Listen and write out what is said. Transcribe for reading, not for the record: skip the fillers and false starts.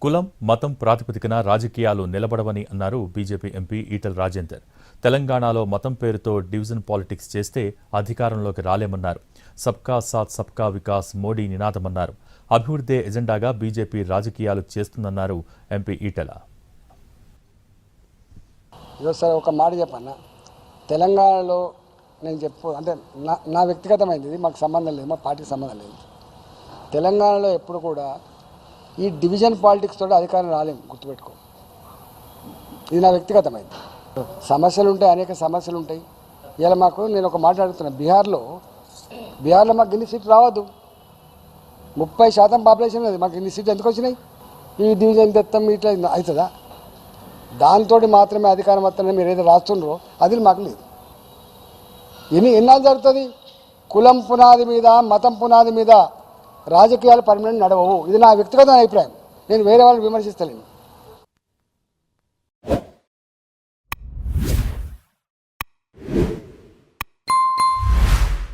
కులం మతం ప్రాతిపదికన రాజకీయాలు నిలబడవని అన్నారు బీజేపీ ఎంపీ ఈటెల రాజేందర్. తెలంగాణలో మతం పేరుతో డివిజన్ పాలిటిక్స్ చేస్తే అధికారంలోకి రాలేమన్నారు. సబ్కా సాత్ సబ్కా వికాస్ మోడీ నినాదమన్నారు. అభివృద్ధే ఎజెండాగా బీజేపీ రాజకీయాలు చేస్తుందన్నారు ఎంపీ ఈటెల. ఒక మాట చెప్పన్నా, తెలంగాణలో నేను అంటే నా వ్యక్తిగతమైనది, ఇది మాకు సంబంధం లేదు, మా పార్టీకి సంబంధం లేదు. తెలంగాణలో ఎప్పుడు కూడా ఈ డివిజన్ పాలిటిక్స్ తోటి అధికారం రాలేము, గుర్తుపెట్టుకో. ఇది నా వ్యక్తిగతమైనది. సమస్యలు ఉంటాయి, అనేక సమస్యలు ఉంటాయి. ఇలా నేను ఒక మాట అడుగుతున్నాను, బీహార్లో మాకు ఇన్ని సీట్లు రావద్దు. 30% పాపులేషన్ ఉంది, మాకు ఇన్ని సీట్లు ఎందుకు వచ్చినాయి? ఈ డివిజన్ తెత్తం ఇట్లా అవుతుందా? దాంతో మాత్రమే అధికారం వస్తుందని మీరు ఏదో రాస్తుండ్రో అది మాకు లేదు. ఎన్నాళ్ళు జరుగుతుంది? కులం పునాది మీద, మతం పునాది మీద రాజకీయాలు పర్మనెంట్ నడవవు. ఇది నా వ్యక్తిగత అభిప్రాయం. నేను వేరే వాళ్ళని విమర్శిస్తలేను.